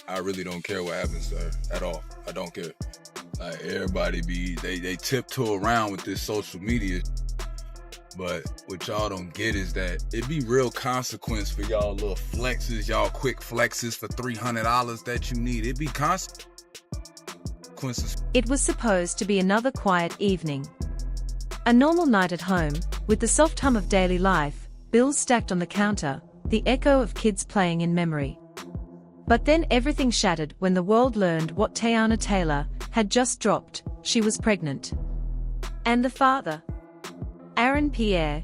I really don't care what happens to her at all. I don't care. Like, everybody they tiptoe around with this social media. But what y'all don't get is that it be real consequence for y'all little flexes, y'all quick flexes for $300 that you need. It be consequences. It was supposed to be another quiet evening. A normal night at home, with the soft hum of daily life, bills stacked on the counter, the echo of kids playing in memory. But then everything shattered when the world learned what Teyana Taylor had just dropped. She was pregnant. And the father, Aaron Pierre.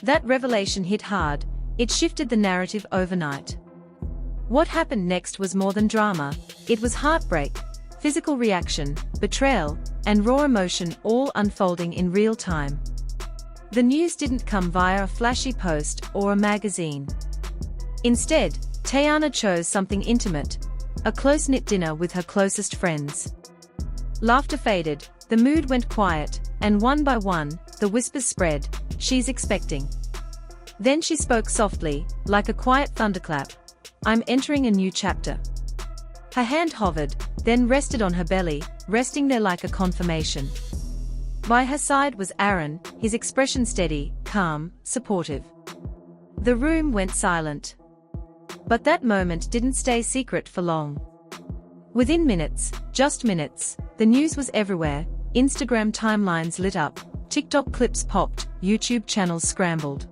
That revelation hit hard. It shifted the narrative overnight. What happened next was more than drama. It was heartbreak, physical reaction, betrayal, and raw emotion all unfolding in real time. The news didn't come via a flashy post or a magazine. Instead, Teyana chose something intimate, a close-knit dinner with her closest friends. Laughter faded, the mood went quiet, and one by one, the whispers spread, "She's expecting." Then she spoke softly, like a quiet thunderclap, "I'm entering a new chapter." Her hand hovered, then rested on her belly, resting there like a confirmation. By her side was Aaron, his expression steady, calm, supportive. The room went silent. But that moment didn't stay secret for long. Within minutes, just minutes, the news was everywhere. Instagram timelines lit up, TikTok clips popped, YouTube channels scrambled.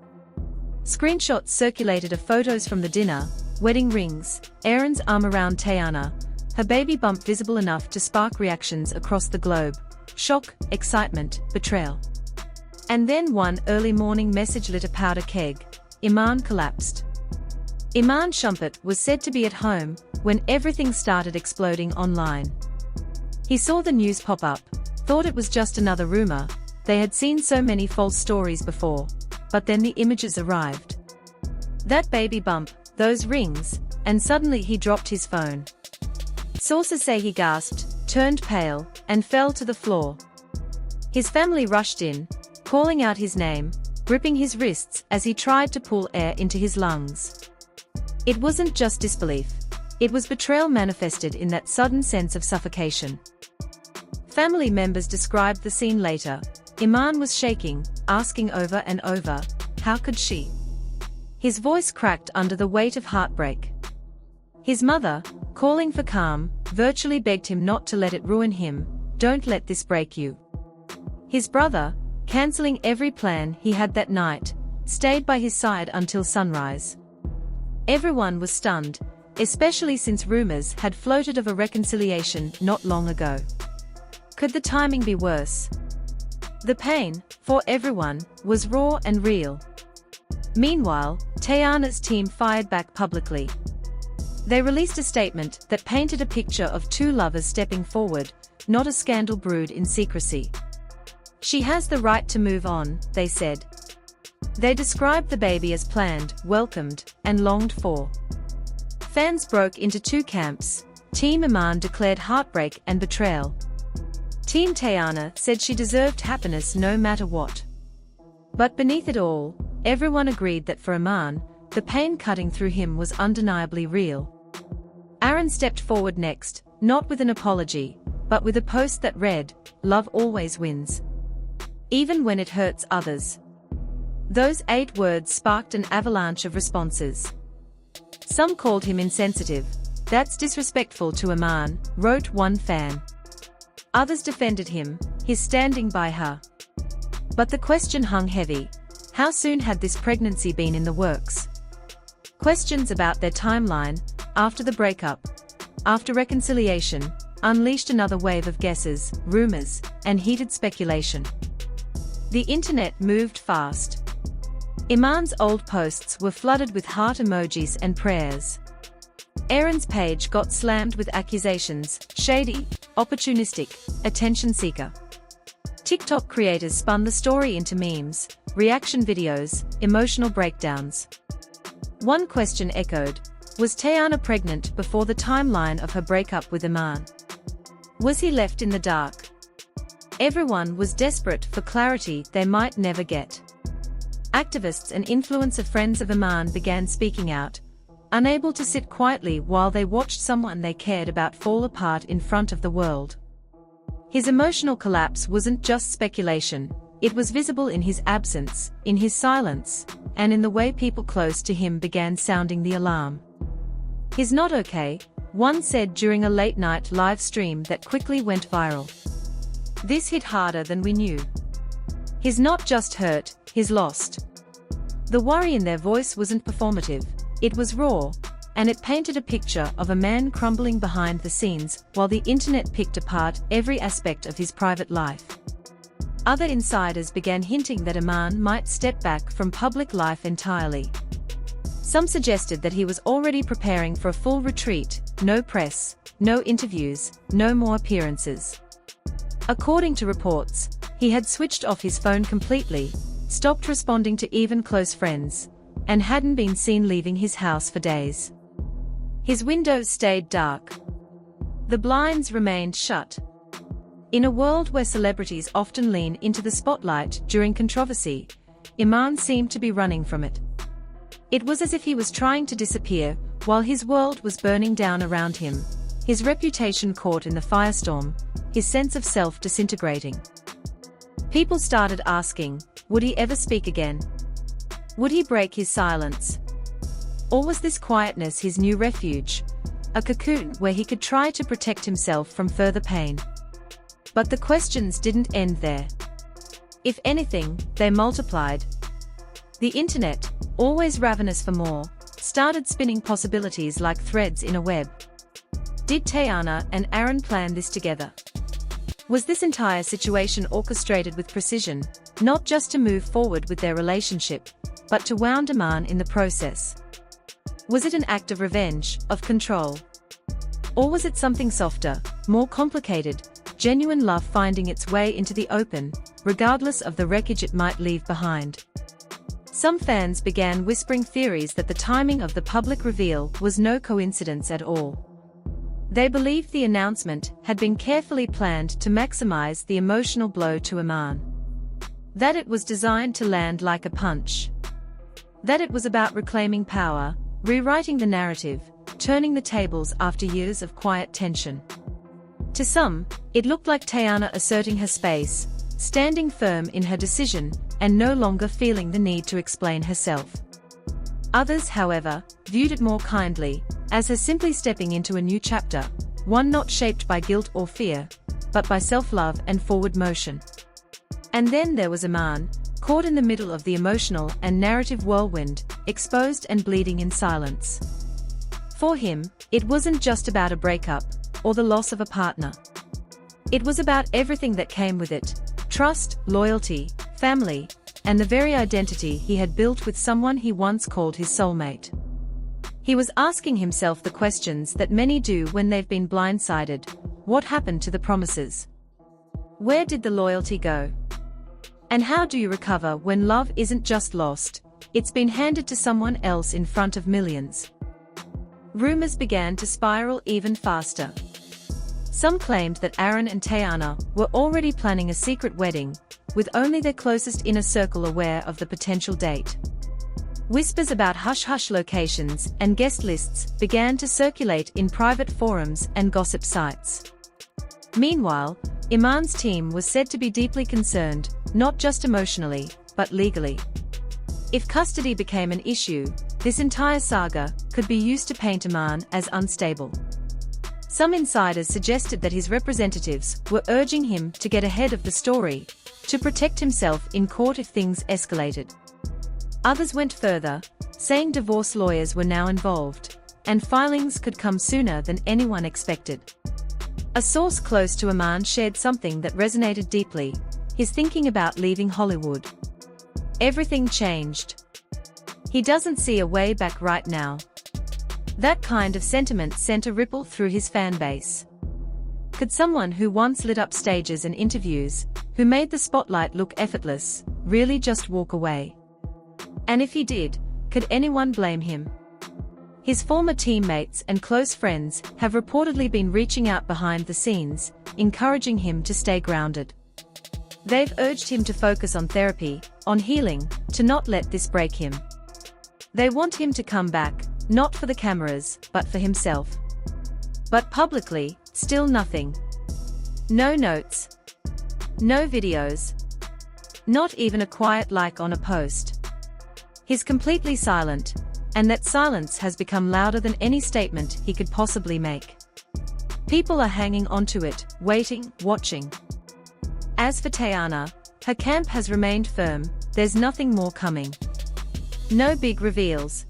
Screenshots circulated of photos from the dinner, wedding rings, Aaron's arm around Teyana, her baby bump visible enough to spark reactions across the globe. Shock, excitement, betrayal. And then one early morning message lit a powder keg. Iman collapsed. Iman Shumpert was said to be at home when everything started exploding online. He saw the news pop up, thought it was just another rumor. They had seen so many false stories before. But then the images arrived. That baby bump, those rings, and suddenly he dropped his phone. Sources say he gasped, turned pale, and fell to the floor. His family rushed in, calling out his name, gripping his wrists as he tried to pull air into his lungs. It wasn't just disbelief. It was betrayal manifested in that sudden sense of suffocation. Family members described the scene later. Iman was shaking, asking over and over, how could she? His voice cracked under the weight of heartbreak. His mother, calling for calm, virtually begged him not to let it ruin him. Don't let this break you. His brother, canceling every plan he had that night, stayed by his side until sunrise. Everyone was stunned, especially since rumors had floated of a reconciliation not long ago. Could the timing be worse? The pain, for everyone, was raw and real. Meanwhile, Teyana's team fired back publicly. They released a statement that painted a picture of two lovers stepping forward, not a scandal brewed in secrecy. She has the right to move on, they said. They described the baby as planned, welcomed, and longed for. Fans broke into two camps. Team Iman declared heartbreak and betrayal. Team Teyana said she deserved happiness no matter what. But beneath it all, everyone agreed that for Iman, the pain cutting through him was undeniably real. Aaron stepped forward next, not with an apology, but with a post that read, "Love always wins. Even when it hurts others." Those 8 words sparked an avalanche of responses. Some called him insensitive. "That's disrespectful to Iman," wrote one fan. Others defended him, his standing by her. But the question hung heavy. How soon had this pregnancy been in the works? Questions about their timeline, after the breakup, after reconciliation, unleashed another wave of guesses, rumors, and heated speculation. The internet moved fast. Iman's old posts were flooded with heart emojis and prayers. Aaron's page got slammed with accusations, shady, opportunistic, attention seeker. TikTok creators spun the story into memes, reaction videos, emotional breakdowns. One question echoed, was Teyana pregnant before the timeline of her breakup with Iman? Was he left in the dark? Everyone was desperate for clarity they might never get. Activists and influencer friends of Iman began speaking out. unable to sit quietly while they watched someone they cared about fall apart in front of the world. His emotional collapse wasn't just speculation, it was visible in his absence, in his silence, and in the way people close to him began sounding the alarm. "He's not okay," one said during a late-night live stream that quickly went viral. "This hit harder than we knew. He's not just hurt, he's lost." The worry in their voice wasn't performative, it was raw, and it painted a picture of a man crumbling behind the scenes while the internet picked apart every aspect of his private life. Other insiders began hinting that Iman might step back from public life entirely. Some suggested that he was already preparing for a full retreat, no press, no interviews, no more appearances. According to reports, he had switched off his phone completely, stopped responding to even close friends, and hadn't been seen leaving his house for days. His windows stayed dark. The blinds remained shut. In a world where celebrities often lean into the spotlight during controversy, Iman seemed to be running from it. It was as if he was trying to disappear while his world was burning down around him, his reputation caught in the firestorm, his sense of self disintegrating. People started asking, would he ever speak again? Would he break his silence? Or was this quietness his new refuge, a cocoon where he could try to protect himself from further pain? But the questions didn't end there. If anything, they multiplied. The internet, always ravenous for more, started spinning possibilities like threads in a web. Did Teyana and Aaron plan this together? Was this entire situation orchestrated with precision, not just to move forward with their relationship, but to wound Iman in the process? Was it an act of revenge, of control? Or was it something softer, more complicated, genuine love finding its way into the open, regardless of the wreckage it might leave behind? Some fans began whispering theories that the timing of the public reveal was no coincidence at all. They believed the announcement had been carefully planned to maximize the emotional blow to Iman. That it was designed to land like a punch. That it was about reclaiming power, rewriting the narrative, turning the tables after years of quiet tension. To some, it looked like Teyana asserting her space, standing firm in her decision, and no longer feeling the need to explain herself. Others, however, viewed it more kindly, as her simply stepping into a new chapter, one not shaped by guilt or fear, but by self-love and forward motion. And then there was Iman, caught in the middle of the emotional and narrative whirlwind, exposed and bleeding in silence. For him, it wasn't just about a breakup, or the loss of a partner. It was about everything that came with it: trust, loyalty, family, and the very identity he had built with someone he once called his soulmate. He was asking himself the questions that many do when they've been blindsided. What happened to the promises? Where did the loyalty go? And how do you recover when love isn't just lost, it's been handed to someone else in front of millions? Rumors began to spiral even faster. Some claimed that Aaron and Teyana were already planning a secret wedding, with only their closest inner circle aware of the potential date. Whispers about hush-hush locations and guest lists began to circulate in private forums and gossip sites. Meanwhile, Iman's team was said to be deeply concerned, not just emotionally, but legally. If custody became an issue, this entire saga could be used to paint Iman as unstable. Some insiders suggested that his representatives were urging him to get ahead of the story, to protect himself in court if things escalated. Others went further, saying divorce lawyers were now involved, and filings could come sooner than anyone expected. A source close to Iman shared something that resonated deeply: his thinking about leaving Hollywood. Everything changed. He doesn't see a way back right now. That kind of sentiment sent a ripple through his fan base. Could someone who once lit up stages and interviews, who made the spotlight look effortless, really just walk away? And if he did, could anyone blame him? His former teammates and close friends have reportedly been reaching out behind the scenes, encouraging him to stay grounded. They've urged him to focus on therapy, on healing, to not let this break him. They want him to come back, Not for the cameras, but for himself. But publicly, still nothing. No notes. No videos. Not even a quiet like on a post. He's completely silent, and that silence has become louder than any statement he could possibly make. People are hanging onto it, waiting, watching. As for Teyana, her camp has remained firm, there's nothing more coming. No big reveals.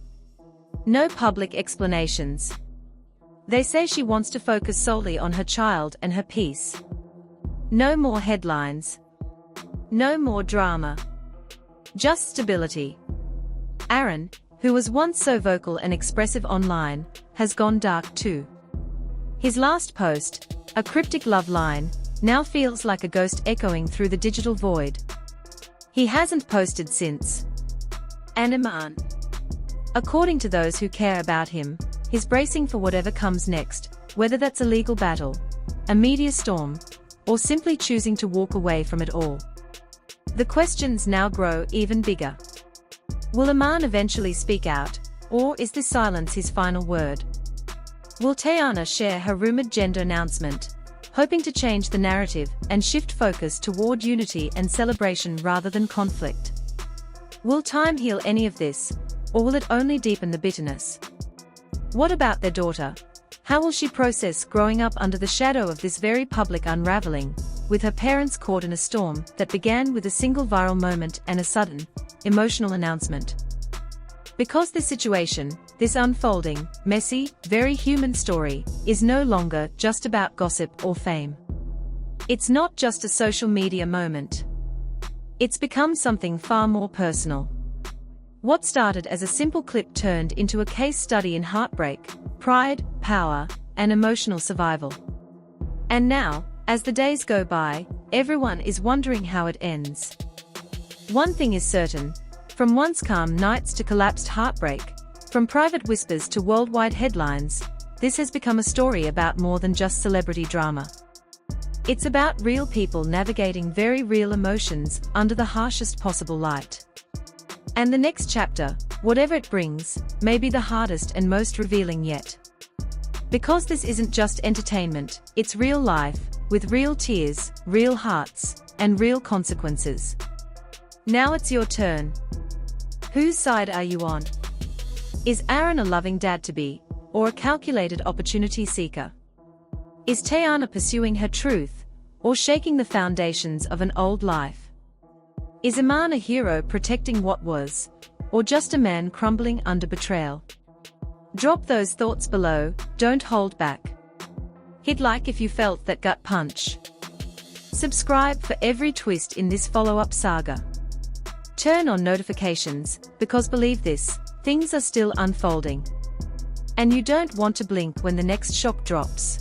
No public explanations. They say she wants to focus solely on her child and her peace. No more headlines. No more drama. Just stability. Aaron, who was once so vocal and expressive online, has gone dark too. His last post, a cryptic love line, now feels like a ghost echoing through the digital void. He hasn't posted since. And Iman. According to those who care about him, he's bracing for whatever comes next, whether that's a legal battle, a media storm, or simply choosing to walk away from it all. The questions now grow even bigger. Will Iman eventually speak out, or is this silence his final word? Will Teyana share her rumored gender announcement, hoping to change the narrative and shift focus toward unity and celebration rather than conflict? Will time heal any of this, or will it only deepen the bitterness? What about their daughter? How will she process growing up under the shadow of this very public unraveling, with her parents caught in a storm that began with a single viral moment and a sudden, emotional announcement? Because this situation, this unfolding, messy, very human story, is no longer just about gossip or fame. It's not just a social media moment. It's become something far more personal. What started as a simple clip turned into a case study in heartbreak, pride, power, and emotional survival. And now, as the days go by, everyone is wondering how it ends. One thing is certain, from once calm nights to collapsed heartbreak, from private whispers to worldwide headlines, this has become a story about more than just celebrity drama. It's about real people navigating very real emotions under the harshest possible light. And the next chapter, whatever it brings, may be the hardest and most revealing yet. Because this isn't just entertainment, it's real life, with real tears, real hearts, and real consequences. Now it's your turn. Whose side are you on? Is Aaron a loving dad-to-be, or a calculated opportunity seeker? Is Teyana pursuing her truth, or shaking the foundations of an old life? Is Iman a hero protecting what was, or just a man crumbling under betrayal? Drop those thoughts below, don't hold back. Hit like if you felt that gut punch. Subscribe for every twist in this follow-up saga. Turn on notifications, because believe this, things are still unfolding. And you don't want to blink when the next shock drops.